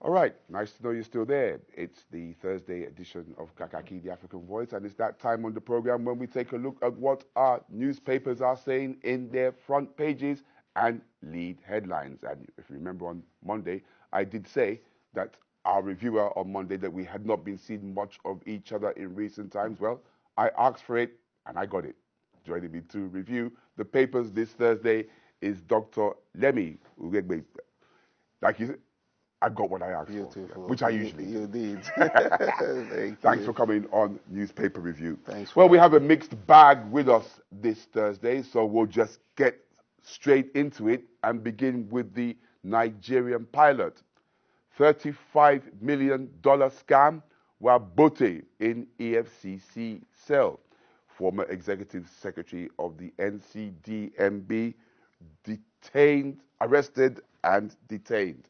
All right, nice to know you're still there. It's the Thursday edition of Kakaki, the African Voice, and it's that time on the program when we take a look at what our newspapers are saying in their front pages and lead headlines. And if you remember on Monday, I did say that our reviewer on Monday that we had not been seeing much of each other in recent times. Well, I asked for it and I got it. Joining me to review the papers this Thursday is Dr. Lemi Ugegbe. Like you said, I got what I asked Beautiful. for, which I usually You do. did. Thanks for coming on Newspaper Review. Thanks. Well, we have a mixed bag with us this Thursday, so we'll just get straight into it and begin with the Nigerian pilot. $35 million scam while Bote in EFCC cell. Former Executive Secretary of the NCDMB arrested and detained.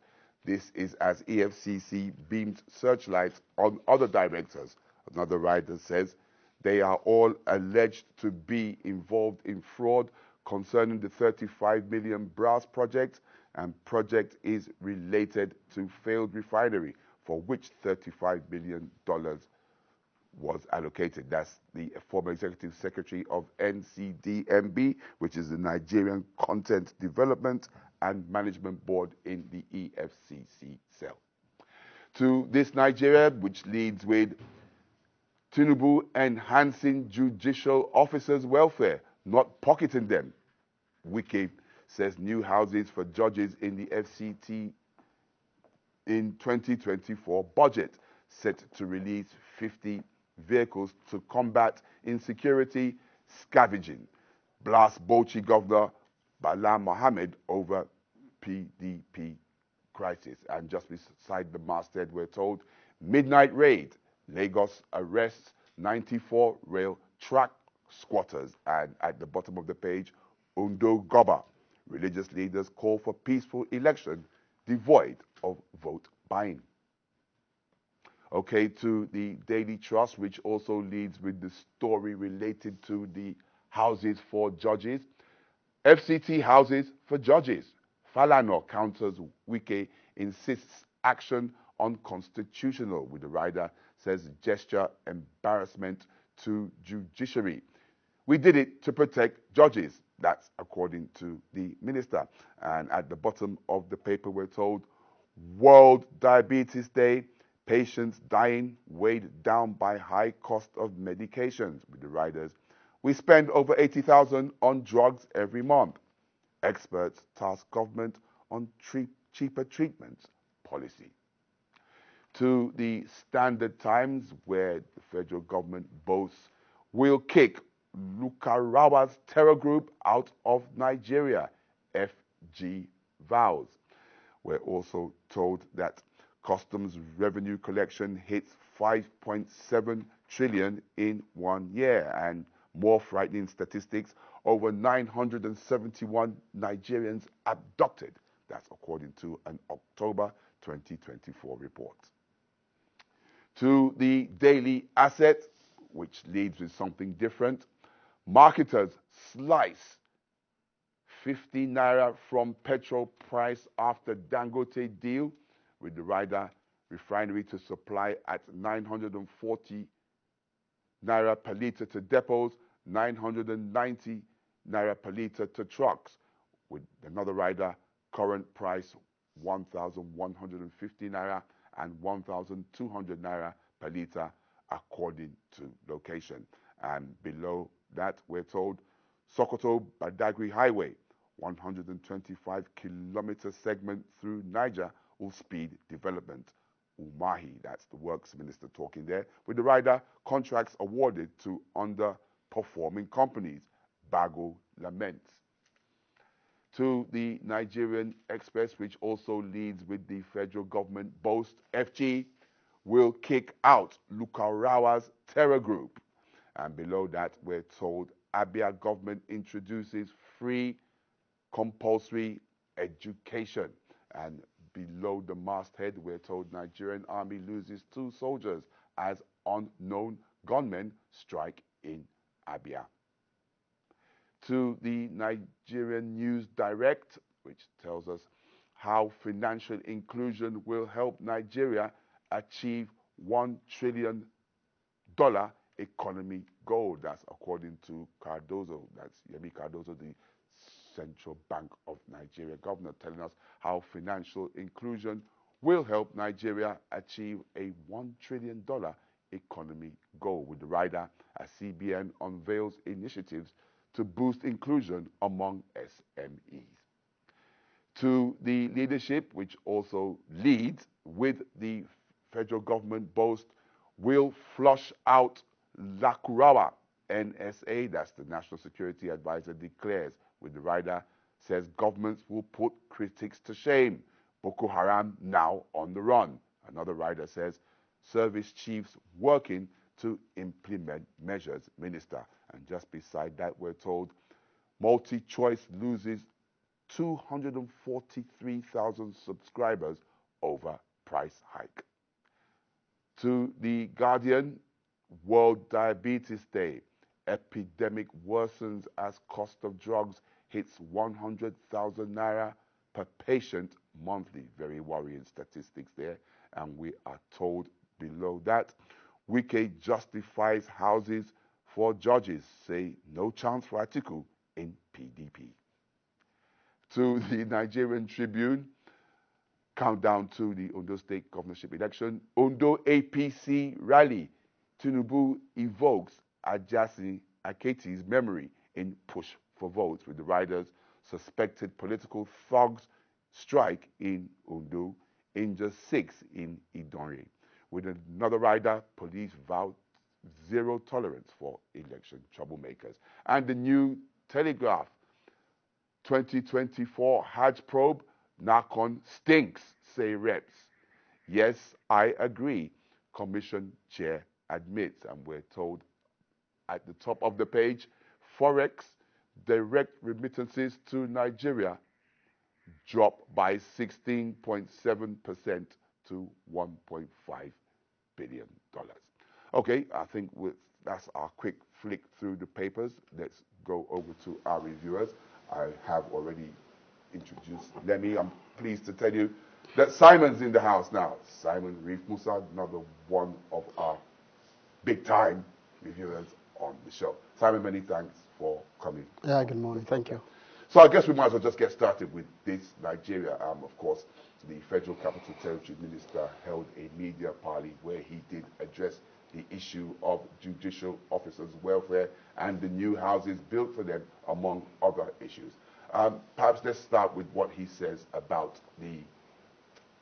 This is as EFCC beams searchlights on other directors. Another writer says they are all alleged to be involved in fraud concerning the 35 million brass project, and project is related to failed refinery for which $35 million was allocated. That's the former Executive Secretary of NCDMB, which is the Nigerian Content Development and Management Board in the EFCC cell. To this Nigeria, which leads with Tinubu enhancing judicial officers' welfare, not pocketing them. Wike says new houses for judges in the FCT in 2024 budget, set to release 50 vehicles to combat insecurity, scavenging. Blast Bauchi Governor Bala Mohammed over PDP crisis. And just beside the masthead, we're told, midnight raid. Lagos arrests 94 rail track squatters. And at the bottom of the page, Ondo Goba. Religious leaders call for peaceful election devoid of vote buying. Okay, to the Daily Trust, which also leads with the story related to the houses for judges. FCT houses for judges. Falana counters Wike, insists action unconstitutional, with the rider says gesture embarrassment to judiciary. We did it to protect judges. That's according to the minister. And at the bottom of the paper, we're told World Diabetes Day, patients dying weighed down by high cost of medications, with the riders. We spend over 80,000 on drugs every month. Experts task government on cheaper treatments policy. To the Standard Times, where the federal government boasts will kick Lukarawa's terror group out of Nigeria, FG vows. We're also told that customs revenue collection hits 5.7 trillion in 1 year, and more frightening statistics, over 971 Nigerians abducted. That's according to an October 2024 report. To the Daily Asset, which leads with something different. Marketers slice 50 naira from petrol price after Dangote deal, with the rider refinery to supply at 940 naira per litre to depots, 990 naira per litre to trucks, with another rider current price 1,150 naira and 1,200 naira per litre according to location. And below that, we're told Sokoto Badagry Highway, 125-kilometer segment through Niger will speed development. Umahi, that's the works minister talking there, with the rider contracts awarded to underperforming companies. Bago laments. To the Nigerian Express, which also leads with the federal government boast, FG will kick out Lukarawa's terror group. And below that, we're told Abia government introduces free compulsory education. And below the masthead, we're told Nigerian army loses 2 soldiers as unknown gunmen strike in Abia. To the Nigerian News Direct, which tells us how financial inclusion will help Nigeria achieve $1 trillion economy goal. That's according to Cardozo. That's Yemi Cardozo, the Central Bank of Nigeria governor, telling us how financial inclusion will help Nigeria achieve a $1 trillion economy goal. With the rider, as CBN unveils initiatives to boost inclusion among SMEs. To the leadership, which also leads with the federal government boast, will flush out Lakurawa. NSA, that's the National Security Advisor, declares. With the rider, says governments will put critics to shame. Boko Haram now on the run. Another rider says service chiefs working to implement measures. Minister. And just beside that, we're told multi-choice loses 243,000 subscribers over price hike. To the Guardian, World Diabetes Day. Epidemic worsens as cost of drugs hits 100,000 naira per patient monthly. Very worrying statistics there. And we are told below that Wike justifies houses for judges. Say no chance for Atiku in PDP. To the Nigerian Tribune, countdown to the Ondo State governorship election. Ondo APC rally. Tinubu evokes Ajasi Aketi's memory in push for votes. With the riders, suspected political thugs strike in Ondo, injure 6 in Idonre. With another rider, police vow zero tolerance for election troublemakers. And the New Telegraph, 2024 Hajj probe, Nakon stinks, say reps. Yes, I agree, Commission Chair admits. And we're told at the top of the page, Forex direct remittances to Nigeria drop by 16.7% to $1.5 billion. Okay, I think that's our quick flick through the papers. Let's go over to our reviewers. I have already introduced Lemmy. I'm pleased to tell you that Simon's in the house now. Simon Reef Musa, another one of our big-time reviewers on the show. Simon, many thanks for coming. Yeah, good morning. Thank you. So I guess we might as well just get started with this. Nigeria, of course, the Federal Capital Territory Minister held a media parley where he did address the issue of judicial officers' welfare and the new houses built for them, among other issues. Perhaps let's start with what he says about the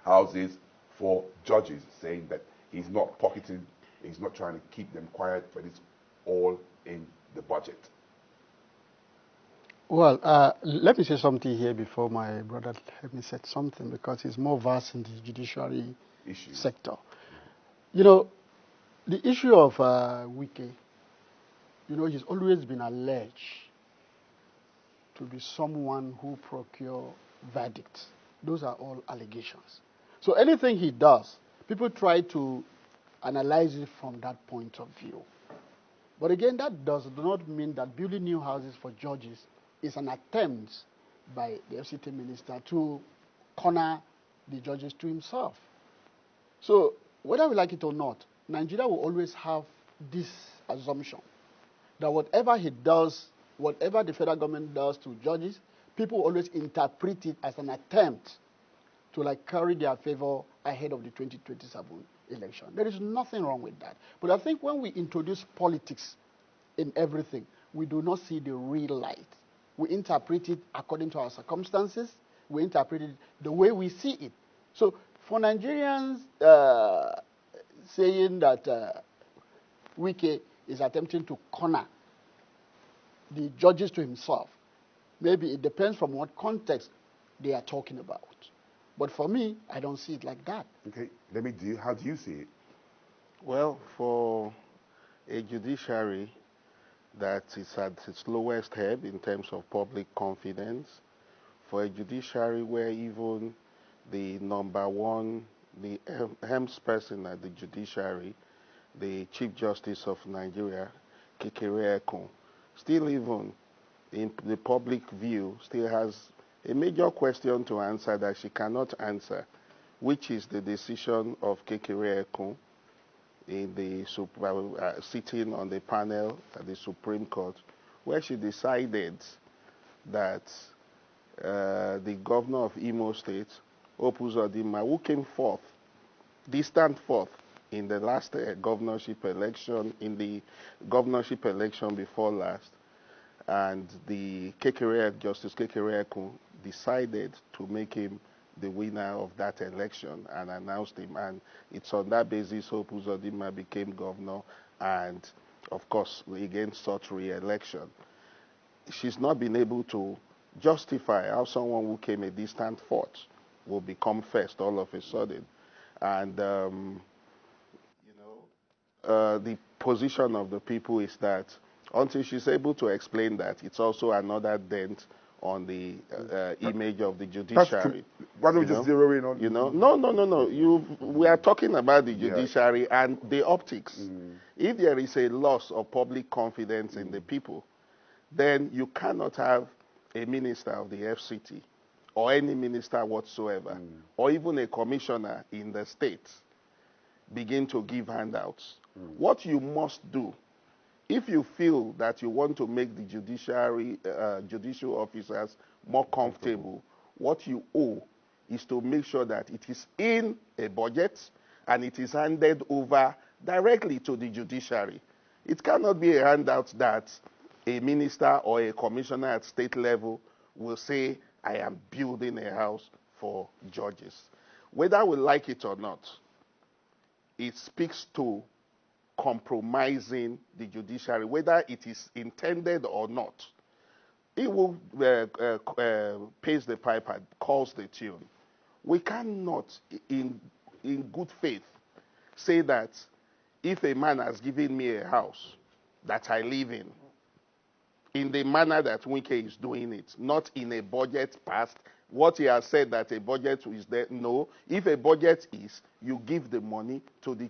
houses for judges, saying that he's not pocketing, he's not trying to keep them quiet, but it's all in the budget. Well, let me say something here before my brother let me say something, because he's more versed in the judiciary sector. You know, the issue of Wike, you know, he's always been alleged to be someone who procure verdicts. Those are all allegations. So anything he does, people try to analyze it from that point of view. But again, that does not mean that building new houses for judges is an attempt by the FCT Minister to corner the judges to himself. So whether we like it or not, Nigeria will always have this assumption that whatever he does, whatever the federal government does to judges, people always interpret it as an attempt to like carry their favor ahead of the 2027 election. There is nothing wrong with that. But I think when we introduce politics in everything, we do not see the real light. We interpret it according to our circumstances. We interpret it the way we see it. So for Nigerians saying that Wike is attempting to corner the judges to himself, maybe it depends from what context they are talking about. But for me, I don't see it like that. Okay, how do you see it? Well, for a judiciary that is at its lowest ebb in terms of public confidence, for a judiciary where even the number one, the helms person at the judiciary, the Chief Justice of Nigeria, Kekere Ekun, still even in the public view, still has a major question to answer that she cannot answer, which is the decision of Kekere Ekun in the sitting on the panel at the Supreme Court, where she decided that the governor of Imo State, Opus Odima, who came fourth, distant fourth in the last governorship election, before last, and the Justice Kekere Ekun decided to make him the winner of that election and announced him. And it's on that basis Opus Odima became governor and, of course, again sought re-election. She's not been able to justify how someone who came a distant fourth will become first all of a sudden. And, the position of the people is that until she's able to explain that, it's also another dent on the image of the judiciary. Why don't we just zero in on... No. We are talking about the judiciary and the optics. If there is a loss of public confidence in the people, then you cannot have a minister of the FCT or any minister whatsoever, or even a commissioner in the state begin to give handouts. What you must do, if you feel that you want to make the judicial officers more comfortable, what you owe is to make sure that it is in a budget and it is handed over directly to the judiciary. It cannot be a handout that a minister or a commissioner at state level will say, I am building a house for judges. Whether we like it or not, it speaks to compromising the judiciary, whether it is intended or not. It will pays the piper, calls the tune. We cannot, in good faith, say that if a man has given me a house that I live in the manner that Wike is doing it, not in a budget passed. What he has said that a budget is there, no. If a budget is, you give the money to the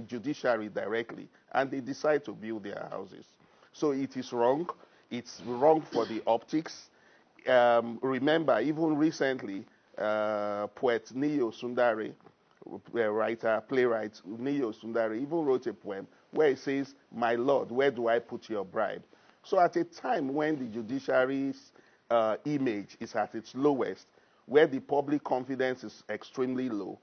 judiciary directly, and they decide to build their houses. So it is wrong. It's wrong for the optics. Remember, even recently, poet Nyesom Sundari, playwright Nyesom Sundari, even wrote a poem where he says, "My Lord, where do I put your bribe?" So at a time when the judiciary's image is at its lowest, where the public confidence is extremely low,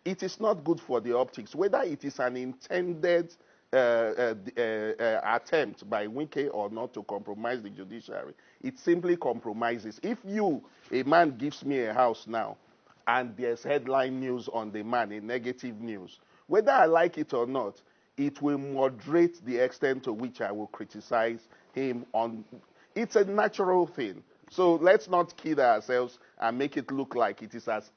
it is not good for the optics. Whether it is an intended attempt by Wike or not to compromise the judiciary, it simply compromises. If a man gives me a house now, and there's headline news on the man, a negative news, whether I like it or not, it will moderate the extent to which I will criticize him on. It's a natural thing. So let's not kid ourselves and make it look like it is as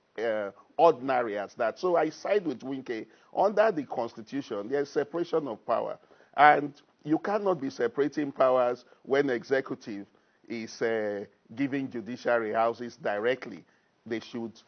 ordinary as that. So I side with Wike. Under the Constitution, there's separation of power. And you cannot be separating powers when executive is giving judiciary houses directly. They should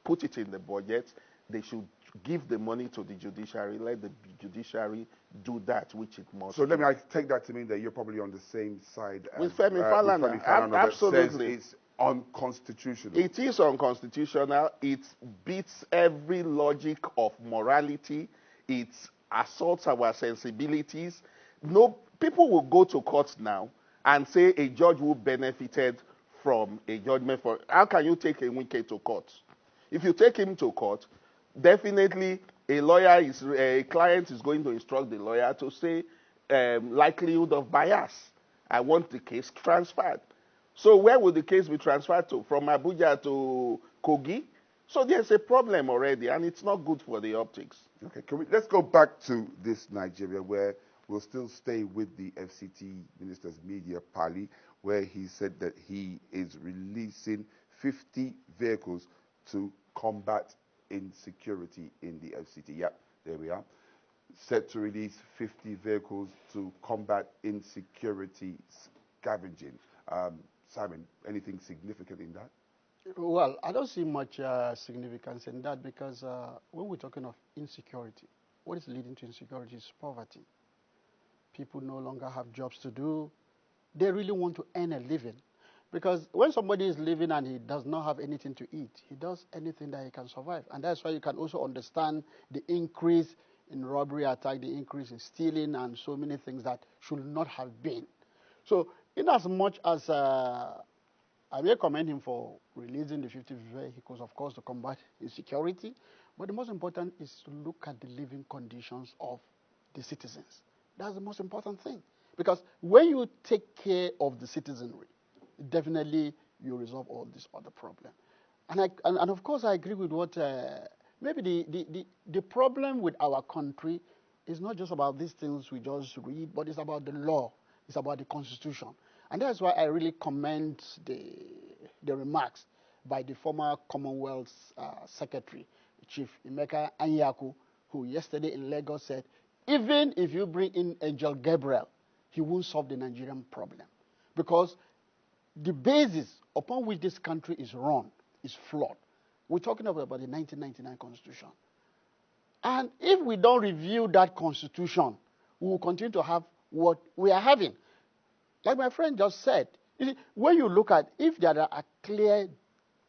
put it in the budget. They should give the money to the judiciary. Let the judiciary do that which it must. So let me take that to mean that you're probably on the same side with Femi Falana. Absolutely, it's unconstitutional. It is unconstitutional. It beats every logic of morality. It assaults our sensibilities. No, people will go to court now and say a judge who benefited from a judgment for. How can you take a Wike to court? If you take him to court, definitely a client is going to instruct the lawyer to say likelihood of bias. I want the case transferred. So where will the case be transferred to? From Abuja to Kogi? So there's a problem already, and it's not good for the optics. Okay, let's go back to this Nigeria, where we'll still stay with the FCT Minister's media parley, where he said that he is releasing 50 vehicles to combat insecurity in the FCT. Yep, there we are. Set to release 50 vehicles to combat insecurity scavenging. Simon, anything significant in that? Well, I don't see much significance in that because when we're talking of insecurity, what is leading to insecurity is poverty. People no longer have jobs to do. They really want to earn a living. Because when somebody is living and he does not have anything to eat, he does anything that he can survive. And that's why you can also understand the increase in robbery attack, the increase in stealing, and so many things that should not have been. So, in as much as I may commend him for releasing the 50 vehicles, of course, to combat insecurity, but the most important is to look at the living conditions of the citizens. That's the most important thing. Because when you take care of the citizenry, definitely you resolve all these other problems. And of course, I agree with what maybe the problem with our country is not just about these things we just read, but it's about the law. It's about the Constitution. And that's why I really commend the remarks by the former Commonwealth Secretary, Chief Emeka Anyaku, who yesterday in Lagos said, even if you bring in Angel Gabriel, he won't solve the Nigerian problem. Because the basis upon which this country is run is flawed. We're talking about the 1999 Constitution. And if we don't review that Constitution, we will continue to have what we are having. Like my friend just said, you see, when you look at, if there are clear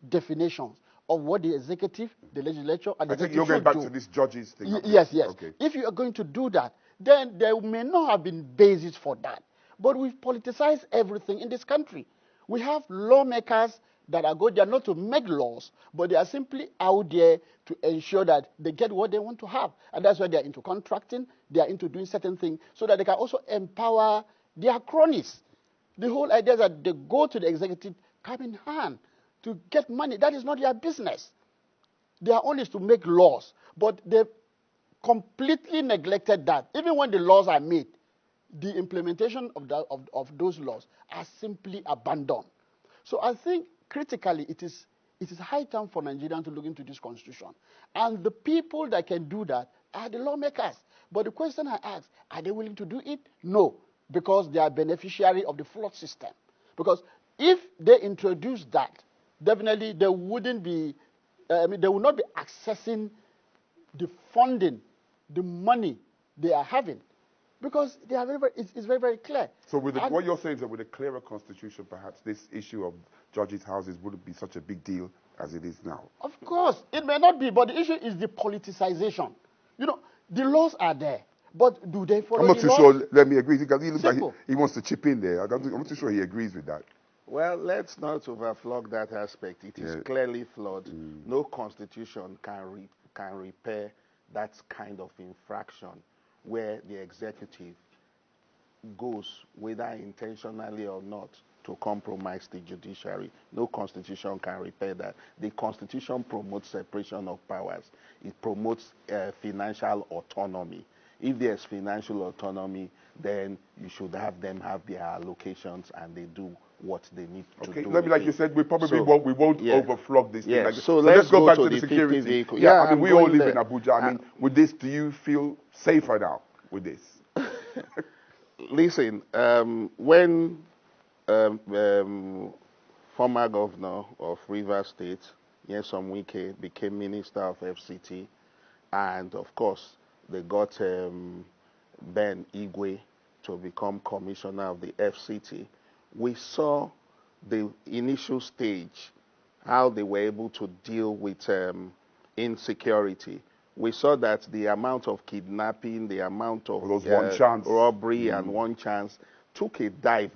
definitions of what the executive, the legislature, and the I think you're going back to this judges thing. Yes. Okay. If you are going to do that, then there may not have been basis for that. But we've politicized everything in this country. We have lawmakers that are good. They are not to make laws, but they are simply out there to ensure that they get what they want to have. And that's why they are into contracting. They are into doing certain things so that they can also empower their cronies. The whole idea is that they go to the executive cap in hand to get money. That is not their business. Their own is to make laws. But they completely neglected that. Even when the laws are made, the implementation of those laws are simply abandoned. So I think critically it is high time for Nigerians to look into this constitution. And the people that can do that are the lawmakers. But the question I ask, are they willing to do it? No, because they are beneficiary of the flawed system. Because if they introduce that, definitely they wouldn't be, they will not be accessing the funding, the money they are having. Because they are it's very, very clear. So with what you're saying is that with a clearer constitution, perhaps this issue of judges' houses wouldn't be such a big deal as it is now. Of course, it may not be, but the issue is the politicization. You know, the laws are there, but do they follow the laws? I'm not too sure, let me agree, because he looks like he wants to chip in there. I'm not too sure he agrees with that. Well, let's not overflog that aspect. It is clearly flawed. No constitution can repair that kind of infraction where the executive goes, whether intentionally or not, to compromise the judiciary. No constitution can repair that. The constitution promotes separation of powers. It promotes financial autonomy. If there's financial autonomy, then you should have them have their allocations and they do what they need to do. Okay, like you said, we probably won't overflog this thing. So let's go back to the security. Vehicle. I mean, we all live in Abuja. I mean, with this, do you feel safer now with this? Listen, when former governor of Rivers State, Nyesom Wike, became minister of FCT, and of course, they got Ben Igwe to become commissioner of the FCT, we saw the initial stage, how they were able to deal with insecurity. We saw that the amount of kidnapping, the amount of robbery and one chance took a dive,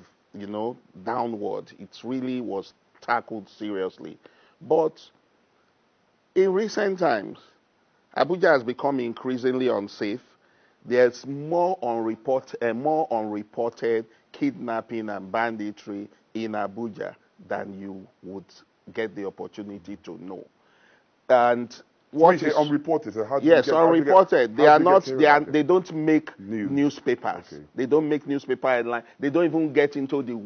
downward. It really was tackled seriously. But in recent times, Abuja has become increasingly unsafe. There's more unreported kidnapping and banditry in Abuja than you would get the opportunity to know. And what is unreported? So unreported. They don't make newspapers. Okay. They don't make newspaper headlines. They don't even get into the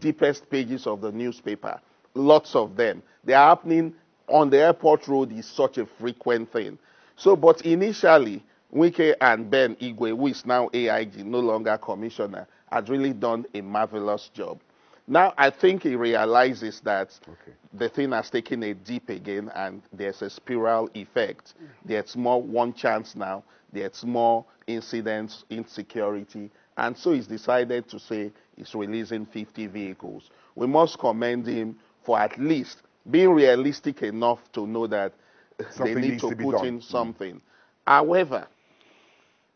deepest pages of the newspaper. Lots of them. They are happening on the airport road. Is such a frequent thing. So, but initially, Wike and Ben Igwe, who is now AIG, no longer commissioner, had really done a marvelous job. Now, I think he realizes that the thing has taken a dip again, and there's a spiral effect. There's more one chance now. There's more incidents, insecurity, and so he's decided to say is releasing 50 vehicles. We must commend him for at least being realistic enough to know that they need to put in something. However,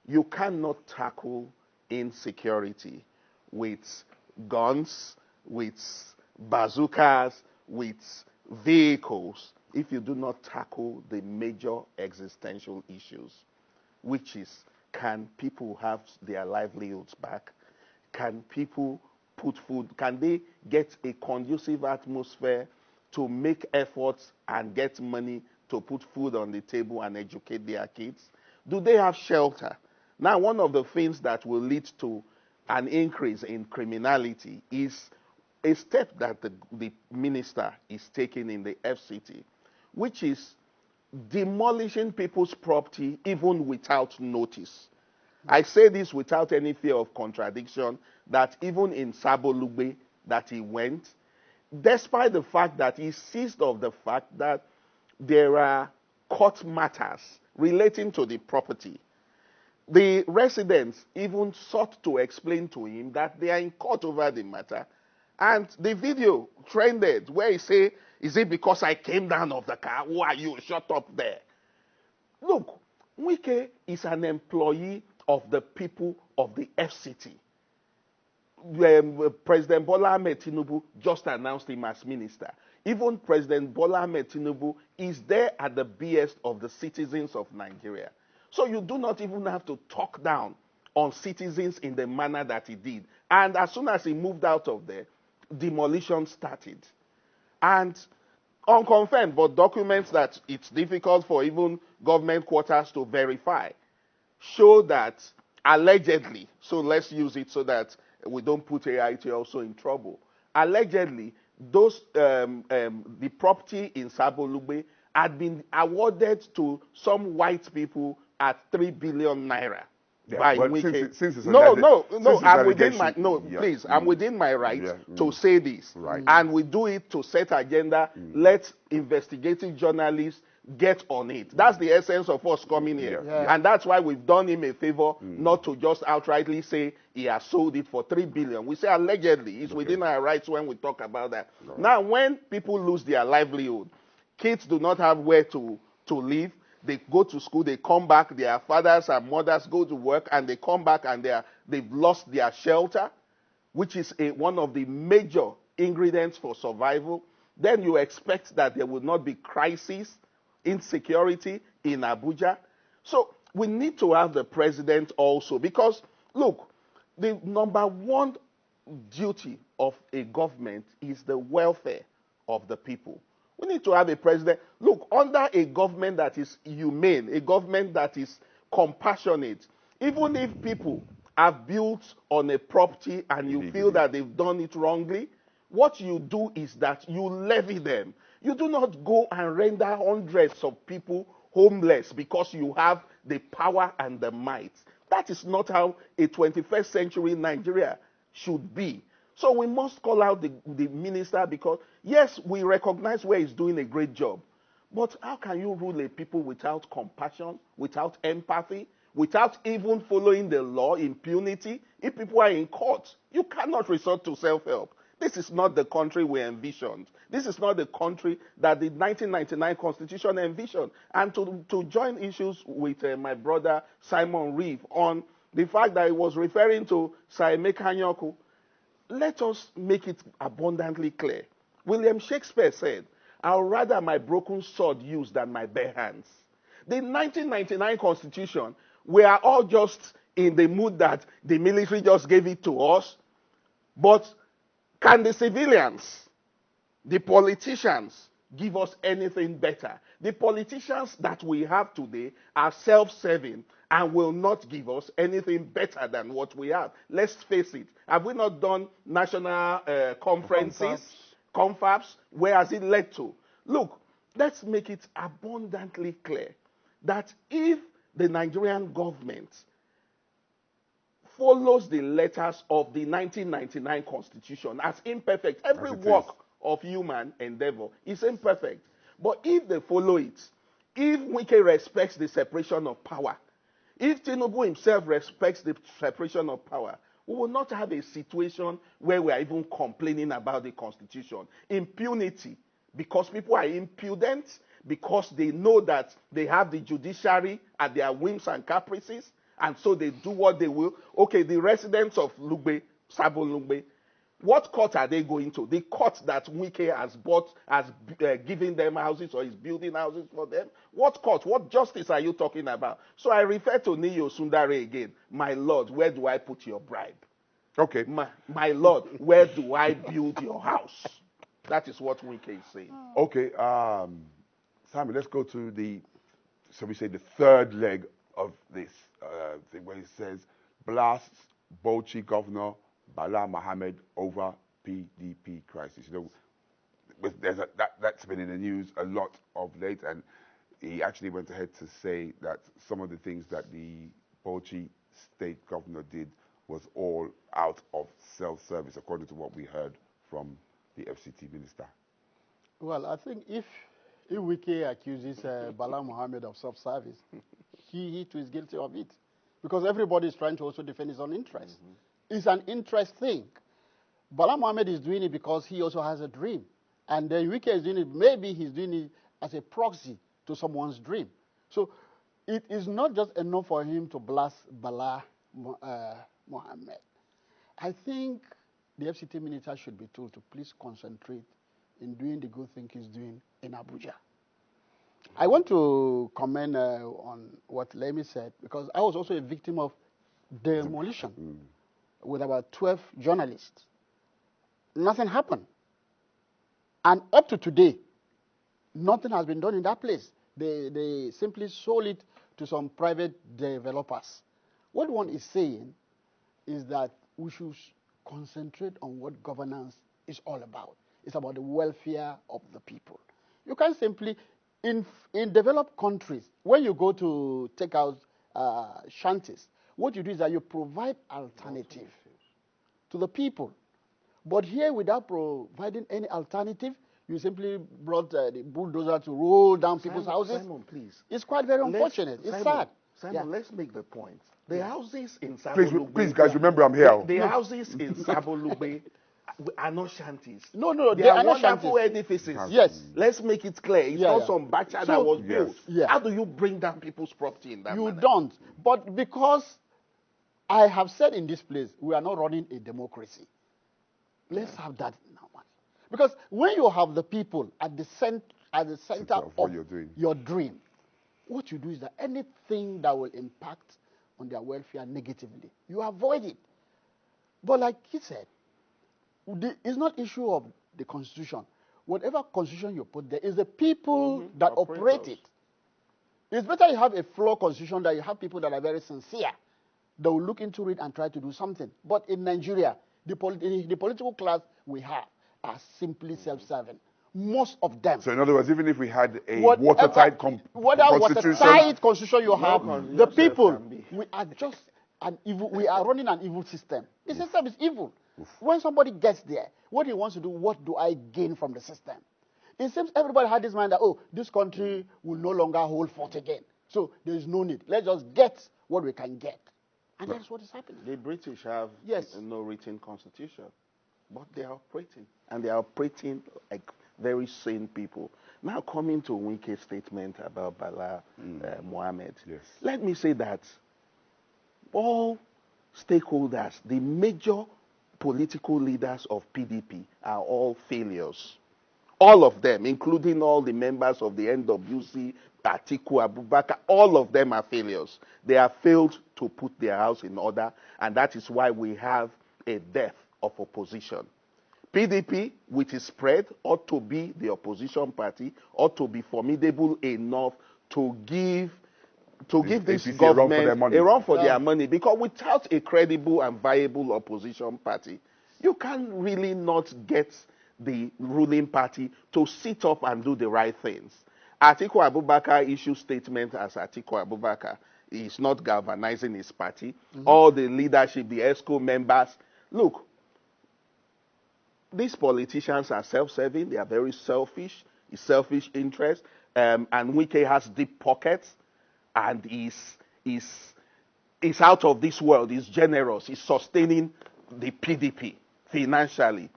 you cannot tackle insecurity with guns, with bazookas, with vehicles, if you do not tackle the major existential issues, which is, can people have their livelihoods back? Can people put food? Can they get a conducive atmosphere to make efforts and get money to put food on the table and educate their kids? Do they have shelter? Now, one of the things that will lead to an increase in criminality is a step that the minister is taking in the FCT, which is demolishing people's property even without notice. I say this without any fear of contradiction, that even in Sabolugbe that he went, despite the fact that he seized of the fact that there are court matters relating to the property, the residents even sought to explain to him that they are in court over the matter. And the video trended where he say, is it because I came down off the car? Who are you? Shut up there. Look, Wike is an employee of the people of the FCT. President Bola Ahmed Tinubu just announced him as minister. Even President Bola Ahmed Tinubu is there at the behest of the citizens of Nigeria. So you do not even have to talk down on citizens in the manner that he did. And as soon as he moved out of there, demolition started. And unconfirmed, but documents that it's difficult for even government quarters to verify, show that allegedly, so let's use it so that we don't put AIT also in trouble. Allegedly, those the property in Sabolugbe had been awarded to some white people at 3 billion naira. Yeah, by well, Wike. since it's I'm within my please. I'm within my right to say this, and we do it to set agenda. Let investigative journalists get on it. That's the essence of us coming here, and that's why we've done him a favor not to just outrightly say he has sold it for 3 billion. We say allegedly. It's within our rights when we talk about that. Now, when people lose their livelihood, kids do not have where to live. They go to school, they come back, their fathers and mothers go to work, and they come back and they've lost their shelter, which is one of the major ingredients for survival. Then you expect that there will not be crisis, insecurity in Abuja. So we need to have the president also, because, look, the number one duty of a government is the welfare of the people. We need to have a president. Look, under a government that is humane, a government that is compassionate, even if people have built on a property and you feel that they've done it wrongly, what you do is that you levy them. You do not go and render hundreds of people homeless because you have the power and the might. That is not how a 21st century Nigeria should be. So we must call out the minister, because, yes, we recognize where he's doing a great job. But how can you rule a people without compassion, without empathy, without even following the law, impunity? If people are in court, you cannot resort to self-help. This is not the country we envisioned. This is not the country that the 1999 Constitution envisioned. And to join issues with my brother Simon Reeve on the fact that he was referring to Saime Kanyoku, let us make it abundantly clear. William Shakespeare said, "I'll rather my broken sword use than my bare hands." The 1999 Constitution, we are all just in the mood that the military just gave it to us. But can the civilians, the politicians, give us anything better? The politicians that we have today are self-serving and will not give us anything better than what we have. Let's face it. Have we not done national conferences, confabs? Where has it led to? Look, let's make it abundantly clear that if the Nigerian government follows the letters of the 1999 Constitution as imperfect, every work of human endeavor is imperfect. But if they follow it, if Wike respects the separation of power, if Tinubu himself respects the separation of power, we will not have a situation where we are even complaining about the Constitution. Impunity, because people are impudent, because they know that they have the judiciary at their whims and caprices, and so they do what they will. Okay, the residents of Lugbe, Sabo Lugbe, what court are they going to? The court that Wike has bought, has given them houses or is building houses for them? What court? What justice are you talking about? So I refer to Niyo Sundare again. My lord, where do I put your bribe? Okay. My lord, where do I build your house? That is what Wike is saying. Okay, Simon, let's go to the third leg of this thing where it says blasts Bauchi Governor Bala Mohammed over PDP crisis. You know, that's been in the news a lot of late, and he actually went ahead to say that some of the things that the Bauchi state governor did was all out of self-service, according to what we heard from the FCT Minister. Well, I think if Wike accuses Bala Mohammed of self-service, he too is guilty of it. Because everybody is trying to also defend his own interest. It's an interest thing. Bala Mohammed is doing it because he also has a dream. And then Wike is doing it, maybe he's doing it as a proxy to someone's dream. So it is not just enough for him to blast Bala Mohammed. I think the FCT Minister should be told to please concentrate in doing the good thing he's doing in Abuja. I want to comment on what Lemi said, because I was also a victim of demolition with about 12 journalists. Nothing happened. And up to today, nothing has been done in that place. They simply sold it to some private developers. What one is saying is that we should concentrate on what governance is all about. It's about the welfare of the people. You can't simply, in developed countries, when you go to take out shanties, what you do is that you provide alternative to the people. But here, without providing any alternative, you simply brought the bulldozer to roll down people's houses. Simon, please. It's quite very unfortunate. It's sad. Simon, let's make the point. The houses in Sabo Lugbe... Please, guys, remember I'm here. The houses in Sabo Lugbe are not shanties. No, they are not wonderful shanties. edifices. Yes. Let's make it clear. It's not some bacha that was built. Yes. How do you bring down people's property in that You manner? don't. But because I have said in this place, we are not running a democracy. Let's have that in our mind. Because when you have the people at the center of what you're doing, your dream, what you do is that anything that will impact on their welfare negatively, you avoid it. But like he said, it's not issue of the constitution. Whatever constitution you put there is the people that operate it. It's better you have a flawed constitution than you have people that are very sincere. They will look into it and try to do something. But in Nigeria, the political class we have are simply self-serving. Most of them. So in other words, even if we had a watertight constitution you have, the people, we are just an evil. We are running an evil system. The system is evil. When somebody gets there, what he wants to do, what do I gain from the system? It seems everybody had this mind that, oh, this country will no longer hold forth again. So there is no need. Let's just get what we can get. And that's what is happening. The British have no written constitution, but they are operating. And they are operating like very sane people. Now coming to Wike's statement about Bala Mohammed, let me say that all stakeholders, the major political leaders of PDP are all failures. All of them, including all the members of the NWC, Atiku Abubakar, all of them are failures. They have failed to put their house in order, and that is why we have a dearth of opposition. PDP, with its spread, ought to be the opposition party, ought to be formidable enough to give this government a run for their money. Because without a credible and viable opposition party, you can really not get the ruling party to sit up and do the right things. Atiku Abubakar issued statement as Atiku Abubakar. He is not galvanizing his party. All the leadership, the ESCO members, look, these politicians are self-serving. They are very selfish. It's selfish interest. And Wike has deep pockets, and is is out of this world, is generous, is sustaining the PDP financially.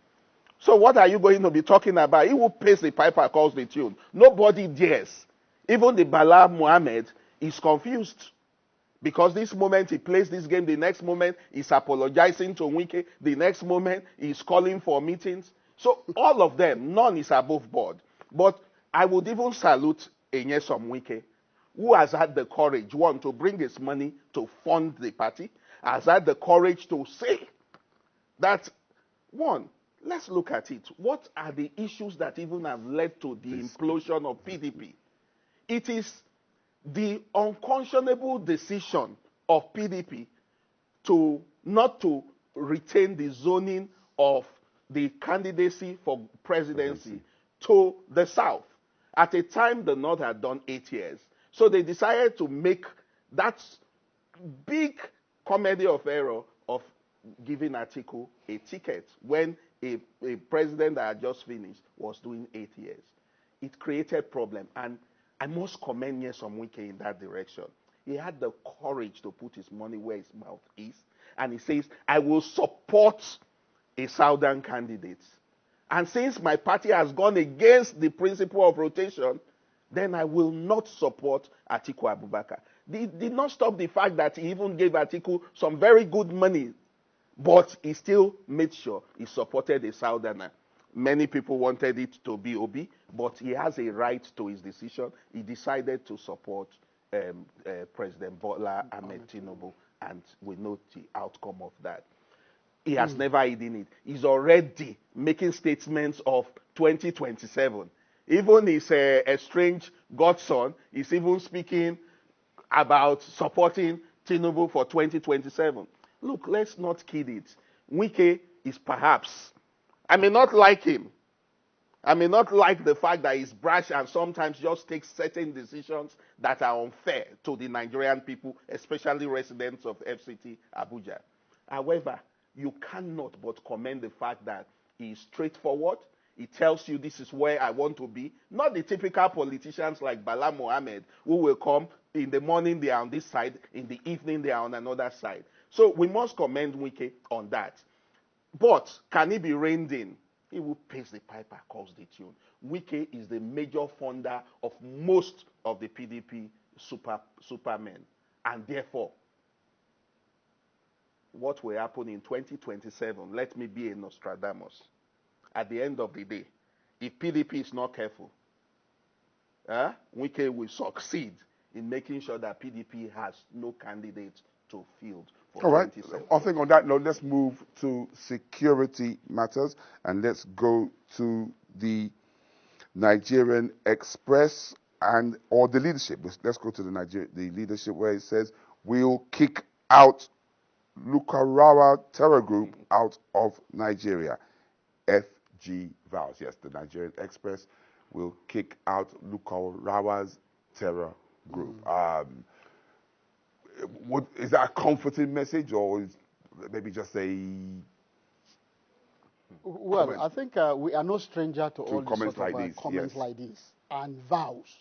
So what are you going to be talking about? He who pays the piper calls the tune. Nobody dares. Even the Bala Mohammed is confused. Because this moment he plays this game, the next moment he's apologizing to Wike, the next moment he's calling for meetings. So all of them, none is above board. But I would even salute Nyesom Wike, who has had the courage, one, to bring his money to fund the party, has had the courage to say that, one, let's look at it. What are the issues that even have led to the implosion of PDP? It is the unconscionable decision of PDP to not to retain the zoning of the candidacy for presidency to the South. At a time, the North had done 8 years. So they decided to make that big comedy of error of giving Atiku a ticket when a president that had just finished was doing 8 years. It created problem, and I must commend Nyesom Wike in that direction. He had the courage to put his money where his mouth is, and he says, I will support a southern candidate. And since my party has gone against the principle of rotation, then I will not support Atiku Abubakar. It did not stop the fact that he even gave Atiku some very good money, but he still made sure he supported a southerner. Many people wanted it to be Obi, but he has a right to his decision. He decided to support President Bola Ahmed Tinubu, and we know the outcome of that. He has never hidden it. He's already making statements of 2027. Even his estranged godson is even speaking about supporting Tinubu for 2027. Look, let's not kid it. Wike is perhaps, I may not like him. I may not like the fact that he's brash and sometimes just takes certain decisions that are unfair to the Nigerian people, especially residents of FCT Abuja. However, you cannot but commend the fact that he is straightforward. He tells you this is where I want to be. Not the typical politicians like Bala Mohammed who will come in the morning they are on this side, in the evening they are on another side. So we must commend Wike on that. But can he be reined in? He who pays the piper calls the tune. Wike is the major funder of most of the PDP supermen. And therefore, what will happen in 2027, let me be a Nostradamus. At the end of the day, if PDP is not careful, Wike will succeed in making sure that PDP has no candidate to field. All right. I think on that note, let's move to security matters, and let's go to the Nigerian Express or the leadership. Let's go to the leadership where it says we'll kick out Lukarawa terror group out of Nigeria. FG vows. Yes, the Nigerian Express will kick out Lukarawa's terror group. Is that a comforting message, or is maybe just a... Well, comment? I think we are no stranger to all comments sort of comments like this and vows.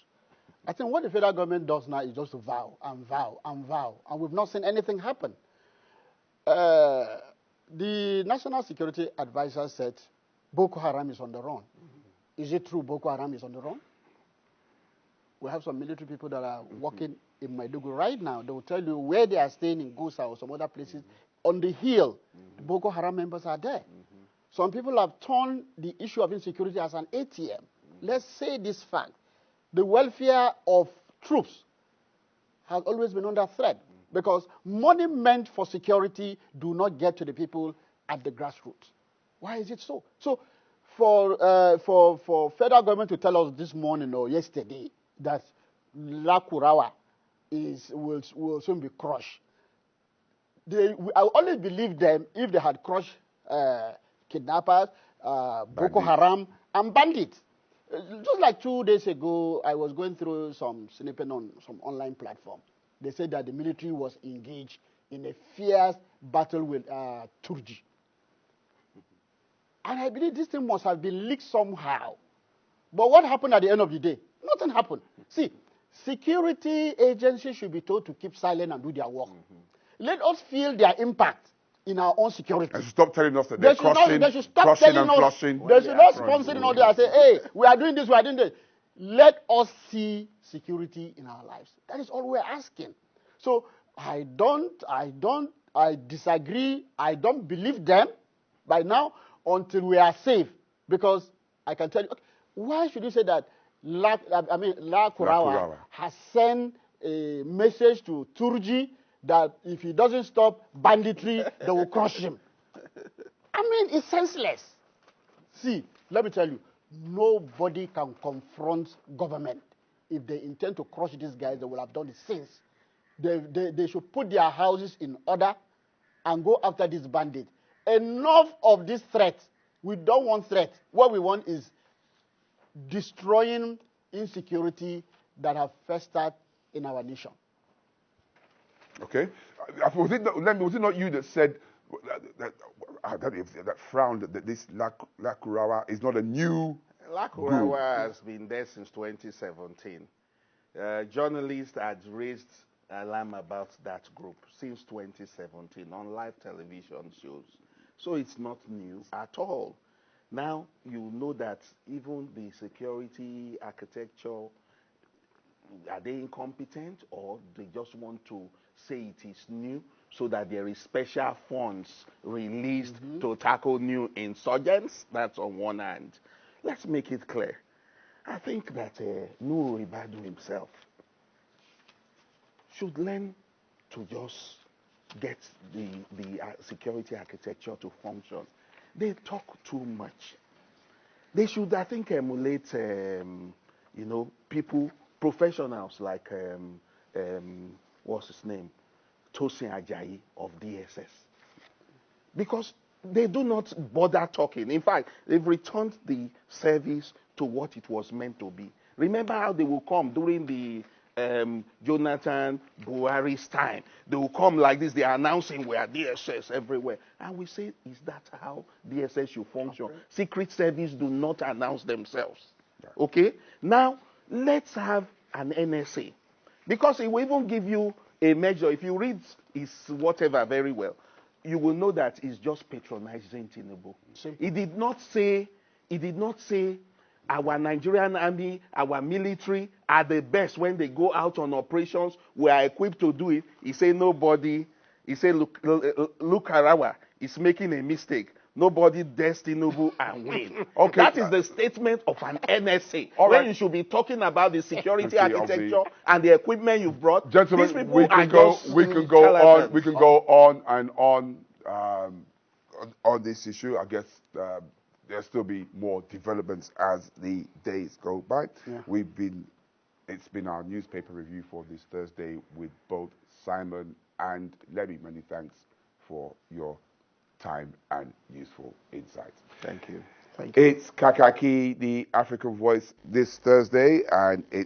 I think what the federal government does now is just to vow and vow and vow, and we've not seen anything happen. The National Security Advisor said Boko Haram is on the run. Is it true Boko Haram is on the run? We have some military people that are working in Maiduguri right now. They will tell you where they are staying in Gusa or some other places. On the hill, the Boko Haram members are there. Some people have turned the issue of insecurity as an ATM. Let's say this fact. The welfare of troops has always been under threat because money meant for security do not get to the people at the grassroots. Why is it so? So for federal government to tell us this morning or yesterday that Lakurawa will soon be crushed, I only believe them if they had crushed kidnappers, Boko Haram, and bandits. Just like 2 days ago, I was going through some snipping on some online platform. They said that the military was engaged in a fierce battle with Turji. And I believe this thing must have been leaked somehow. But what happened at the end of the day? Nothing happened. See, security agencies should be told to keep silent and do their work. let us feel their impact in our own security. And stop telling us that they're crushing, They should stop crushing telling and us. flushing. They should not sponsor all day and say, hey, we are doing this, we are doing this. Let us see security in our lives. That is all we're asking. So I disagree, I don't believe them by now until we are safe. Because I can tell you, okay, why should you say that La Kurawa has sent a message to Turji that if he doesn't stop banditry, they will crush him? I mean, it's senseless. See, let me tell you, nobody can confront government. If they intend to crush these guys, they will have done it since. They should put their houses in order and go after these bandits. Enough of this threat. We don't want threat. What we want is destroying insecurity that have festered in our nation. Okay. Was it not you that said that frowned that this La Kurawa is not a new La Kurawa has been there since 2017. Journalists had raised alarm about that group since 2017 on live television shows. So it's not new at all. Now you know that even the security architecture, are they incompetent or they just want to say it is new so that there is special funds released to tackle new insurgents? That's on one hand. Let's make it clear. I think that Nuru Ibadu himself should learn to just get the security architecture to function. They talk too much. They should, I think, emulate, people, professionals like, what's his name? Tosin Ajayi of DSS. Because they do not bother talking. In fact, they've returned the service to what it was meant to be. Remember how they will come during the Jonathan Buhari's time. They will come like this. They are announcing we are DSS everywhere. And we say, is that how DSS should function? Okay. Secret Service do not announce themselves. Okay? Now, let's have an NSA. Because it will even give you a measure. If you read his whatever very well, you will know that it's just patronizing Tinubu. He did not say our Nigerian army, our military are the best when they go out on operations. We are equipped to do it. He said nobody. He said, look Harawa is making a mistake. Nobody dares Tinubu and win. Okay. That is the statement of an NSA. When you should be talking about the security architecture and the equipment you brought. Gentlemen, these people we can go on and on this issue. I guess there'll still be more developments as the days go by. Yeah. It's been our newspaper review for this Thursday with both Simon and Levy. Many thanks for your time and useful insights. Thank you. It's Kakaki, the African Voice, this Thursday, and it's